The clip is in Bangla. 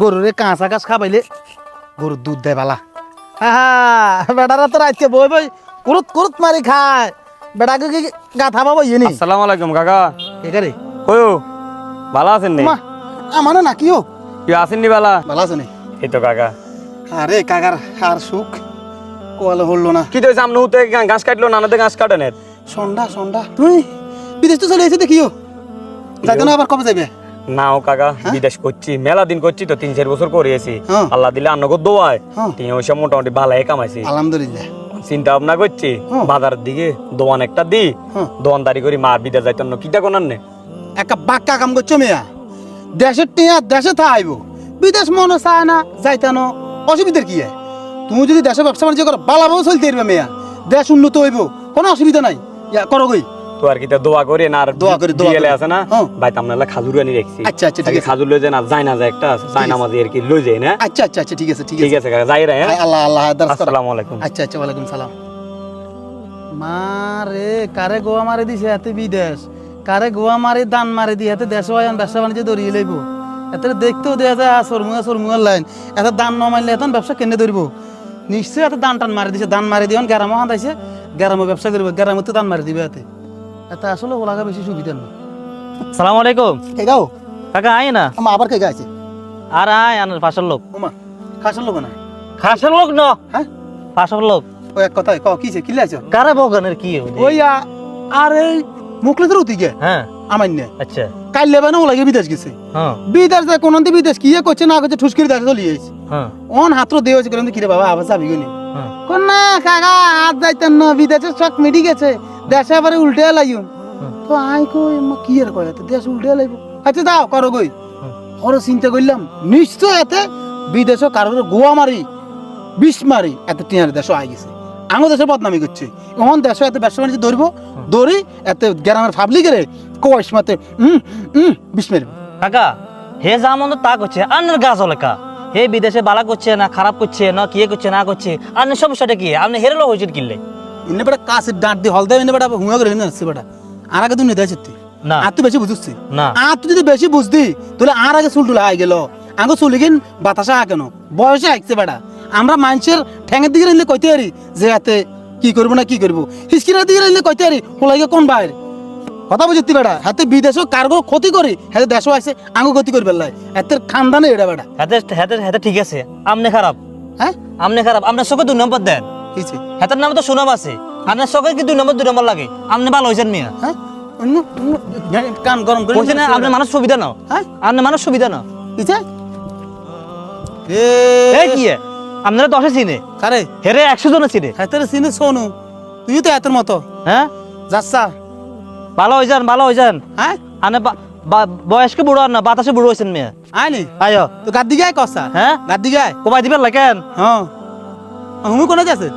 গরুরে কাঁচা ঘাস খাবাইলে গরুর দুধ দেয় বালা। হ্যাঁ বেটারা তো রাইতে বই বই কুরুত কুরুত মারি খায়, বেটাকে কি গাথা পাবো ইয়ে আসসালামু আলাইকুম কাকা। কে রে কয়ো ভালো আছেন নি? আমার না কিও কি আছেন নি বালা? ভালো আছে নি? এই তো কাকা। আরে কাকার আর সুখ কোয়ালে হলো না। কি তো সামনে হতে ঘাস কাটলো না, নাতে ঘাস কাটে না। সন্ডা তুই বিদেশ তো চলে এসে দেখিও, যাইতো না আবার কবে যাবে? নাও কাকা, বিদেশ করছি মেলা দিন করছি তো 3-4 বছর করেছি। হ্যাঁ। আল্লাহ দিলে আন্নগর দোয়ায় হ্যাঁ। তিন ওইসব মোটামুটি ভালাই কামাইছি। আলহামদুলিল্লাহ। চিন্তা ভাবনা করছি বাজারের দিকে দোয়ান একটা দি দোয়ানদারি করি মার বিদেশ যাইতো না কিটা কোনার নে একটা বাক্কা কাম করছো মেয়া, দেশের টিয়া দেশে থাইব, বিদেশ মনে চায় না যাইতানো, অসুবিধার কি? তুমি যদি দেশে ব্যবসা বাণিজ্য করো বালাভাবে চলতে পারবে মেয়া, দেশ উন্নত হইব, কোনো অসুবিধা নাই। করো গই তো আর কি দোয়া করে না আর দোয়া করে গেলে আছে না ভাই তামনালা খাজুর আনি রাখছি। আচ্ছা ঠিক আছে, খাজুর লই যায় না যায় না যায় একটা যায় না মাঝে আর কি লই যায় না। আচ্ছা ঠিক আছে ঠিক আছে কাকা যাই রে। হ্যাঁ আল্লাহ আসসালামু আলাইকুম। আচ্ছা ওয়ালাইকুম সালাম। মারে কারে গোয়া মারে দিছে এতে বিদেশ, কারে গোয়া মারে দান মারে দিয়ে এতে দেশ ব্যবসা বাণিজ্য ধরিয়ে লইব, এতে দেখতেও দেওয়া যায় সরমুয়া লাইন, এত দান ন মারলে এখন ব্যবসা কেনে ধরবো? নিশ্চয়ই এত দান টান মারি দিছে, দান মারি দিয়ে গ্যারামো হাঁটাইছে, গ্যারামো ব্যবসা করবো, গ্যারামতে দান মারি দিবে এতে। এটা আসলে ওলাগা বেশি সুবিধা না। সালাম আলাইকুম। কে গাও কাকা আয় না। আমা আবার কে গাইছে? আর আয় আনার পাশের লোক। ওমা খাসল লোক না? খাসের লোক ন, হ্যাঁ পাশের লোক। ওই এক কথাই ক কিছে কি লাইছো? কারে বগানের কি ওই আর এই মুখলে তো উঠি গে হ্যাঁ আমান্য আচ্ছা কাল লেবানো ওলাগে বিদেশ গেছে। হ্যাঁ বিদেশ যায় কোন বিদেশ কি করছে না করছে ঠুসকির দেশে চলে গেছে। হ্যাঁ অন হাতর দেওয়া হয়েছে কিন্তু কিরে বাবা আবার যাবি গনি হ্যাঁ কোন না কাকা আজ যাইতেন না, বিদেশের শখ মিটি গেছে, দেশে আবার উল্টে লাইন। তো আই কই কি আর কয় দেশ উল্টে লাইব। আচ্ছা যাও করো গই ওর চিন্তা করলাম নিশ্চয় এতে বিদেশ কারোর গোয়া মারি বিষ মারি এত টিয়ার দেশ আই গেছে, আঙো দেশে বদনামি করছে। এমন দেশ এত ব্যবসা বাণিজ্য ধরবো ধরি এত গ্রামের ফাবলিকের কয়েস মাতে বিষ মারিব। কাকা হে যা মন তা করছে আন্নার গাছ লেখা, হে বিদেশে বালা করছে না খারাপ করছে না কি করছে না করছে, আন্নার সমস্যাটা কি? আপনি হেরে লোক হয়েছেন কিনলে ইন্নে বেটা কাছের ডাঁট দিয়ে হল দেয়, ইন্নে বেটা হুঁয়া করে আসছে বেটা। আর আগে তুমি নেতাই সত্যি না আর তুই বেশি বুঝছি না, আর তুই যদি বেশি বুঝতি তাহলে আর আগে চুল টুলা আই গেল, আগে চুলি কিন বাতাসা কেন বয়সে আইছে বেটা। আমরা মানুষের ঠ্যাঙের দিকে নিলে কইতে পারি যে এতে কি করবো না কি করবো, হিসকিনের দিকে নিলে কইতে পারি হোলাইকে কোন বাইর কথা বুঝতি বেটা। হাতে বিদেশও কারগো ক্ষতি করি, হাতে দেশও আছে আঙ্গো ক্ষতি করি বেলায়, এত খানদানে এটা বেটা। হাতে হাতে হাতে ঠিক আছে, আমনে খারাপ, হ্যাঁ আমনে খারাপ, আপনার চোখে 2 নম্বর দেন। কিছে হাতের নামে তো সুনাম আছে, আপনার চোখে কি 2 নম্বর লাগে? আপনি ভালো হয়েছেন মিয়া, হ্যাঁ কান গরম করে বলছেন না আপনার মানুষ সুবিধা নাও, হ্যাঁ আপনার মানুষ সুবিধা নাও। কিছে এই কি আপনারা 10 চিনে কারে হেরে 100 জন চিনে, হাতের সিনে সোনু তুই তো এতের মতো হ্যাঁ যাচ্ছা ভালো হয়ে যান। হ্যাঁ আনে বয়স্ক বুড়ো আর না বাতাসে বুড়ো হয়েছেন মেয়ে। আইনি আয়ো তো গাদ্দি গায় কসা হ্যাঁ গাদ্দি গায় কোবাই দিবেন লাগেন। হ্যাঁ হুমি কোনে যাচ্ছে